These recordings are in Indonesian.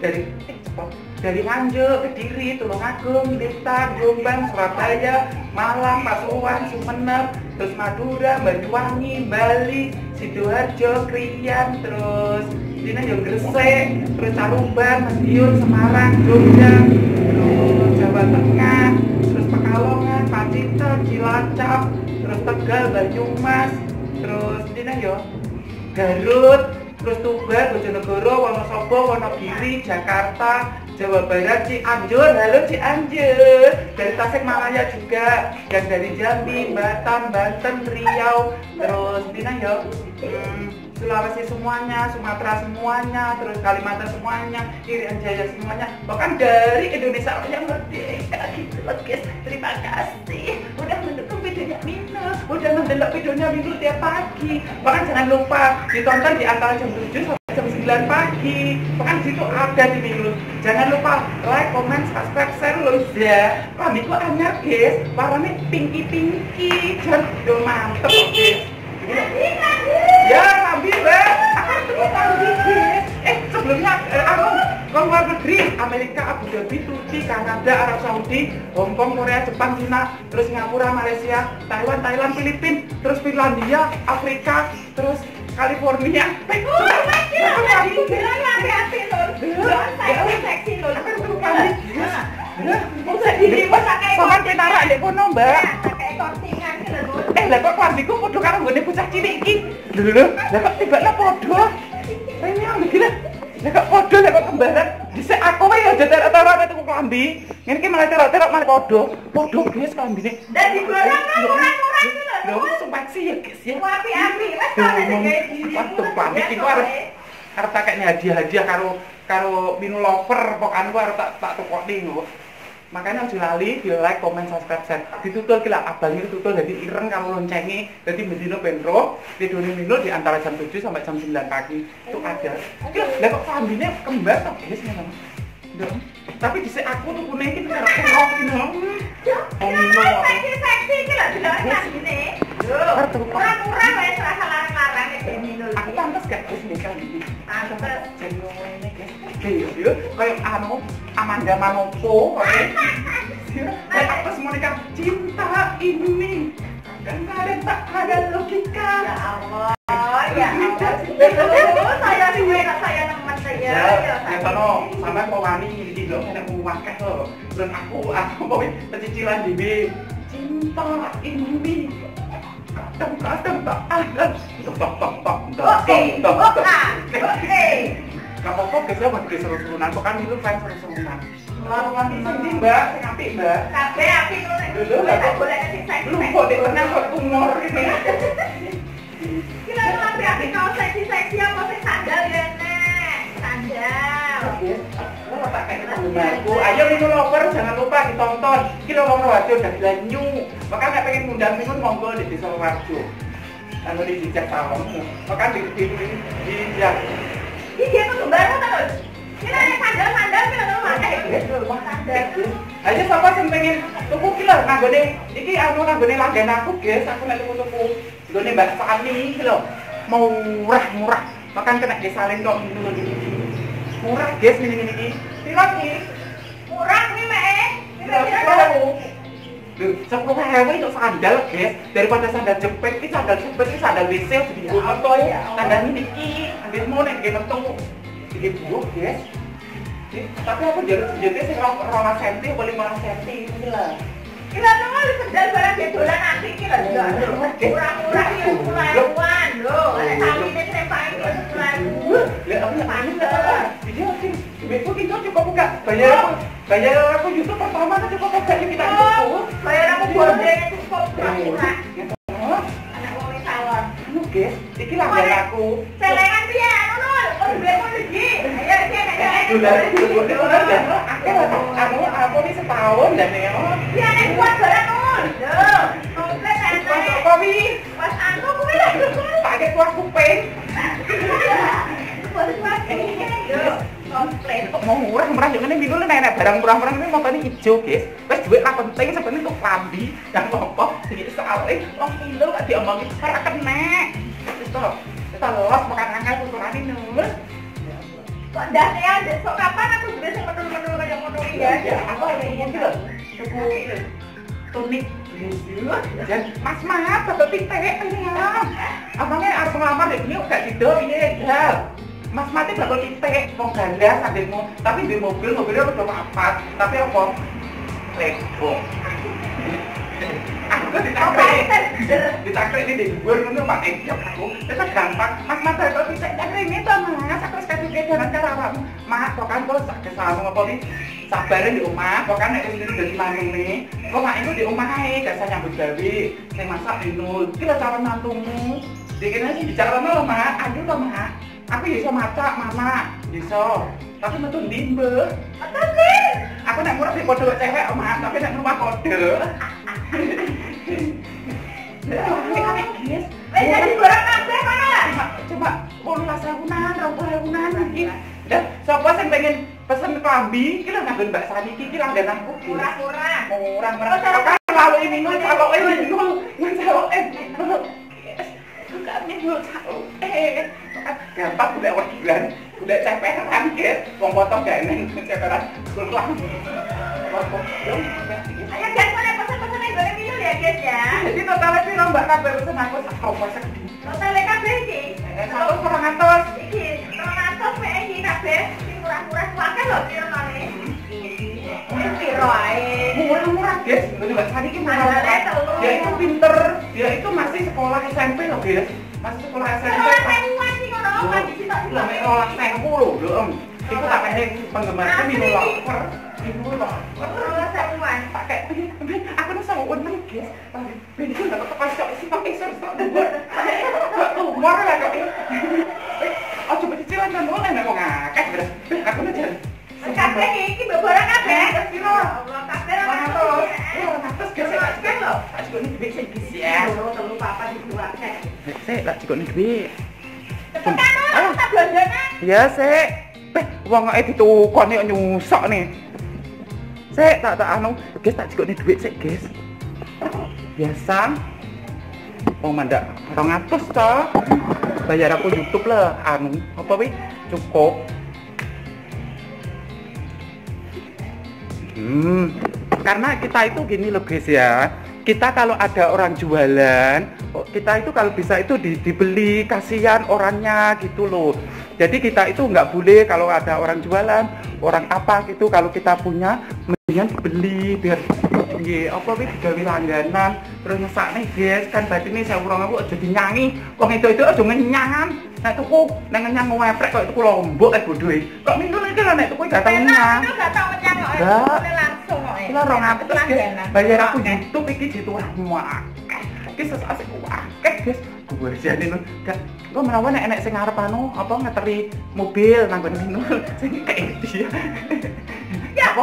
dari Nganjuk, Kediri, Tulungagung, Blitar, Jombang, Surabaya, Malang, Pasuruan, Sumeneb, terus Madura, Banyuwangi, Bali, Sidoarjo, Krian, terus Dina yang Gresik, terus Caruban, Madiun, Semarang, Jogja, terus Jawa Tengah, terus Pekalongan, Pacitan, Cilacap, terus Tegal, Banyumas, terus Dina yo Garut, terus Tuban, Bojonegoro, Wonosobo, Wonogiri, Jakarta, Jawa Barat, Cianjur, halo Cianjur, dari Tasikmalaya juga, yang dari Jambi, Batam, Banten, Riau, terus Dina yo Sulawesi semuanya, Sumatera semuanya, terus Kalimantan semuanya, Irian Jaya semuanya, bahkan dari Indonesia yang merdeka gitu loh guys. Terima kasih udah mendukung videonya Mino, udah mendelok videonya Mino tiap pagi. Bahkan jangan lupa ditonton di antara jam 7 sampai jam 9 pagi. Bahkan situ ada di Mino. Jangan lupa like, comment, subscribe, share loh ya. Rambutku anyar guys, warnanya pinky, jatuh mantep guys. Ya, Rambi, Mbak. Rambi, sebelumnya aku ke luar negeri, Amerika, Abu Dhabi, Turki, Kanada, Arab Saudi, Hong Kong, Korea, Jepang, Cina, terus Singapura, Malaysia, Taiwan, Thailand, Filipina, terus Finlandia, Afrika, terus California. Sampai pinara dek kono, Mbak. Lah kok klambiku padha karo nggone bocah cilik iki. Lho, lah kok tibakna padha. Rene ambek gila. Lah kok padha lah kok kembaran. Dhisik aku wae aja teror-teror tuku klambi. Ngene iki malah teror-teror malah padha. Padha guys klambine. Dan digoreng murah-murah iki lho. Lho sumpaksi ya guys ya. Api-api wis kok gawe diri. Waduh klambi iki kok arep tak kene hadiah-hadiah karo Mino lover pokokan ku arep tak tukokne lho. Makanya harus lali, di like, comment, subscribe, share. Ditutul kila abangnya ditutul jadi ireng kalau loncengi, jadi Medino Benro, Tidurnya Mino di antara jam 7 sampai jam 9 pagi itu ada. Lah kok kambingnya kembar tak guys memang. Tapi di aku tuh kuning ini kayak kurang ini. Oh Mino. Seksi iki lho delok kambine. Murah-murah wae serasa larang-larang nek Mino. Aku pantes gak guys nek kambing. Pantes. Jadi ngene guys. Iya, kayak Amanda Manopo, oke? Apa semuanya cinta ini dan kalian tak ada logika. Ya Allah, ya Allah. Saya nemen saya. Ya sono sampean kok wani iki lho nek wakeh lho. Dan aku mau cicilan dhewe. Cinta ini kadang-kadang tak ada. Oke. Gak apa-apa guys ya buat seru-serunan, kok kan itu fans seru-serunan. Laruan ini Mbak, sing apik Mbak. Kabeh apik lho nek. Lho lek boleh sing seksi. Lu kok di tengah kok tumor ini. Kira apik kaos seksi apa sing sandal ya nek. Sandal. Lu tak kayak aku. Ayo Mino lover jangan lupa ditonton. Iki lho wong Rawajo udah glanyu. Maka nek pengen ngundang Mino monggo di Desa Rawajo. Anu di Jejak Sawang. Maka di ya. Ini dia tuh baru terus. Kita ada sandal kita tuh pakai. Aja siapa sing pengen tuku ki lho nanggone iki nanggone langganan aku guys, aku nek tuku nggone Mbak Sani iki lho. Murah. Makan kena disalin kok dulu gini. Murah guys ngene iki. Piro iki? Murah nih mek. Lho, 10.000 itu sandal guys. Daripada sandal jepit, iki sandal WC jadi moto. Sandal ini ambil mau nek nggih metu. Iki buah guys. Tapi aku jete sing 2 cm apa 5 cm iki lho. Kira nol sandal barang dolan nanti kira murah-murah iki 10.000-an lho. Ada saline trepain 10.000. Lah aku pantes. Iya sih. Beku kita coba buka. Bayar aku YouTube pertama kan coba buka yuk kita itu. Bayar aku bodeng cukup murah. Anak wong tawon. Anu guys, iki langganan aku. Celengan piye anu nol? Kok duitmu iki? Ayo iki aku ini setahun dan ya. Ya nek kuat barang nol. Lho, komplit enak. Kopi. Pas anu kuwi lho. Pakai kuah kuping. Kuat yo. Komplit. Kok mau murah yo ngene Mino nek barang murah-murah ini montone ijo, guys. Wis duit ra penting sebenarnya untuk klambi. Yang apa? Iki sekali 2 kilo gak diomongi ora kena. Wis to. Kita los makan angel ukurane nul. Kok ndasnya besok kapan aku tuku tunik dan mas betul titik ya abangnya harus ngelamar deh ini gak tidur piye ya mas mati bakal titik mau galas adikmu tapi di mobilnya udah mapat tapi apa lego aku ditakrik ini di gue itu pakai tiap aku itu gampang mas mati bakal titik dan ini tuh mas aku sekali jalan cara apa mas kan kok kesalahan apa nih sabarin di rumah, pokoknya nek sendiri dari manung nih. Kok mak itu di rumah ae, gak usah nyambut gawe. Sing masak Binul. Iki lho cara mantumu. Dikene sih bicara lho, Mak. Aduh lho, Mak. Aku ya iso masak, Mama. Iso. Tapi metu ndi, Mbah? Apa aku nek murah di podo cewek, Mak, tapi nek rumah kode. Wes jadi barang kabeh mana? Coba 18.000-an iki. Dan sapa sing pengen pesen klambi, iki lho nganggo Mbak Sani iki langgananku. Murah-murah. Murah-murah. Kalau ini nol, kalau ini nol, kalau kami nol, gampang udah wakilan, udah cepetan guys, wong potong gak neng cepetan, kurang. Ayo guys, mana pesen-pesen yang boleh minum ya guys ya. Jadi totalnya sih Mbak kabeh pesen aku sak masak. Totalnya kabeh iki. 1.200. Iki 200 mek iki kabeh sing murah-murah wae lho pirone. Piro ae. Murah-murah guys, Mbak Sani iki murah. Dia itu pinter, dia itu masih sekolah SMP loh guys. Masih sekolah SMP. Sekolah sih kono kan di situ. Lah mek olah 1000 lho, Om. Iku tak pengen penggemarnya minum lover. Minum lover. Olah 1000-an. Pakai aku nu sama uneng guys. Ben iki ndak kepas kok sih pakai sok-sok dhuwur. Umur lah kok. Oh coba cicilan kan boleh nek wong akeh beres. Aku nu jan. Kabeh iki beborang kabeh. Piro? Allah kabeh 100. 100 guys tak lho. Tak cukup nih duit sing guys ya. Telu papat dibuake. Sik, tak cukup nih duit. Tekan tak belanjane. Ya sik. Wong kok ditukon nek nyusok nih. Sik, tak anu, guys tak cukup nih duit sik guys. Biasa. Oh mandak 200 toh. Bayar aku YouTube lah anu apa wi cukup. Karena kita itu gini loh guys ya, kita kalau ada orang jualan, kita itu kalau bisa itu dibeli, kasihan orangnya gitu loh. Jadi kita itu nggak boleh kalau ada orang jualan, orang apa gitu, kalau kita punya mendingan dibeli biar apa wih digawe langganan. Terus nyesak nih guys, kan berarti ini saya urang aku jadi nyanyi, wong itu aja ngenyangan. Nek tuku nek ngenyang ngefrek kok tuku lombok bodoh e. Kok minggu iki lho nek tuku gak tau ngenyang. Gak tau ngenyang kok. Langsung kok. Lah 200 guys. Bayar aku YouTube iki diturahmu akeh. Iki sesasik akeh guys. Gue jane lho. Gak kok menawa nek enek sing arep anu apa ngeteri mobil nanggon minul sing kayak dia. Ya.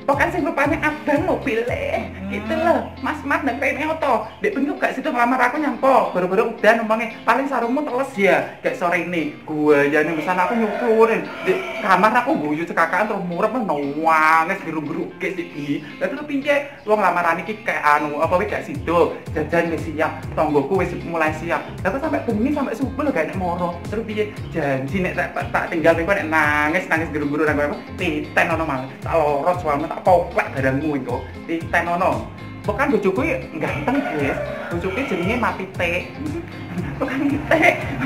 Pokoknya sing rupanya abang mobilnya gitu loh, mas dan pengen oto dek pengen gak situ ngelamar aku nyampo baru-baru udah numpangnya paling sarungmu teles ya kayak sore ini gue jadi misalnya aku nyukurin di kamar aku guyu cekakaan terus murah menawangnya biru-biru kayak sih dan terus pinggir uang lamaran ini kayak anu apa wih gak situ jajan wis siap tonggoku wis mulai siap tapi sampai bengi sampai subuh lo gak enak moro terus pinggir janji nek tak tinggal nek nangis biru-biru nang apa titen ono malah tak lorot suami tak poklek barangmu itu titen ono. Bukan bojoku ganteng guys, bojoku jenenge Mati T. Bukan T.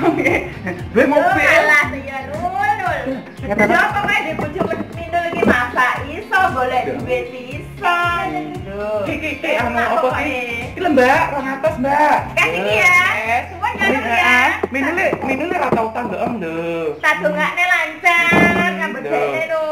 Oke. Duwe mobil. Alah ya nul. Ya pokoknya di bojoku mindul iki masak iso golek duit iso. Iki anu apa iki? Iki lho Mbak, 200 Mbak. Kan iki ya. Semua nyalu ya. Minule ra tau utang ndok lho. Tak dongakne lancar, ngambek dene lho.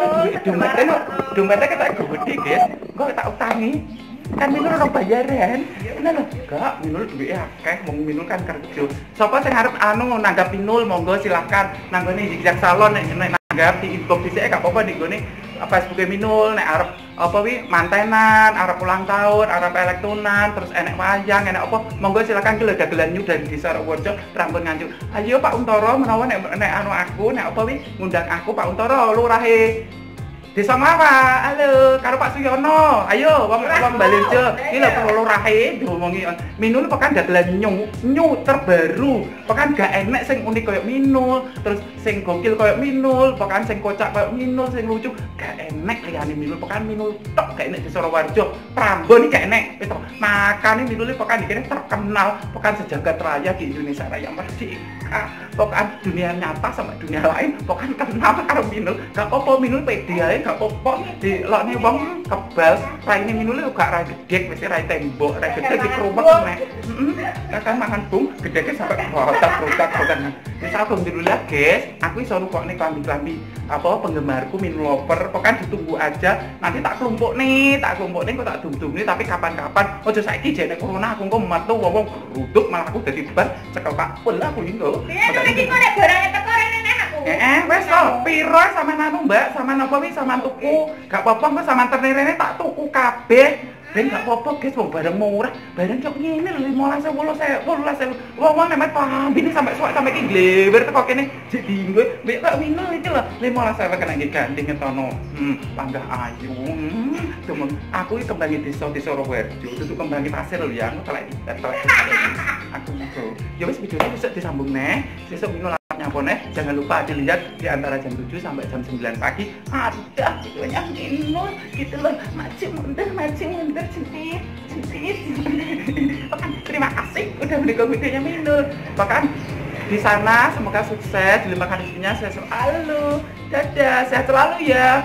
Dompetnya ketak gede guys. Kok tak utangi. Kan minul orang bayaran. Nah lho, gak minul duitnya akeh, wong minul kan kerja. Sapa sing arep anu nanggap minul monggo silahkan nanggone Zigzag Salon nek nanggap di inbox dhisik gak apa-apa di gone Facebook minul nek arep apa wi mantenan, arep ulang tahun, arep elektronan, terus enek wayang, enek apa monggo silakan ke dagelan New dan Desa Reworejo Prambon Nganjuk. Ayo Pak Untoro menawa nek anu aku nek apa wi ngundang aku Pak Untoro lurahe Desa Mawa, halo, karo Pak Suyono. Ayo, wong Balirjo. Iki lho kelurahe diomongi. Minul pekan dagelan nyu terbaru. Pekan gak enek sing unik koyo Minul, terus sing gokil koyo Minul, pekan sing kocak koyo Minul, sing lucu gak enek liyane Minul. Pekan Minul tok gak enek di Surawarjo. Prambon iki gak enek. Wis to. Makane Minul pekan iki terkenal, pekan sejagat raya di Indonesia Raya Merdeka. Pekan dunia nyata sama dunia lain, pekan kenal karo Minul. Gak apa-apa Minul pede ae. Gak apa-apa di lokne wong kebal raine Minule gak ra gedhe wis rai tembok rai gedhe di kerumah nek kakak mangan bung gedhe sampai botak wis abang dulu ya guys aku iso nukokne klambi-klambi apa penggemarku Minul lover pekan ditunggu aja nanti tak kelompokne kok tak dum-dumne tapi kapan-kapan ojo saiki jene corona aku kok metu wong ruduk malah aku dadi bar cekel Pak Pul aku lho iki kok nek barang teko rene aku wes to piro sama anu Mbak sama napa wi sama tuku gak apa-apa kok sama ternerene tak tuku kabeh ben gak apa-apa guys wong barang murah barang cok ngene lho 15.000 wong nek pambine sampai suwak sampai ki glewer teko kene jek dinggo mbek kok Minul iki lho 15.000 kena ganti ngetono panggah ayu temen aku iki kembangi desa Surawarjo itu kembangi pasir lho ya aku telek aku gitu ya wis videonya bisa disambung neh sesuk Minul nyapone jangan lupa dilihat di antara jam 7 sampai jam 9 pagi ada videonya Minul gitu loh maju mundur cepet terima kasih udah mendukung videonya Minul bahkan di sana semoga sukses dilimpahkan rezekinya sehat selalu dadah sehat selalu ya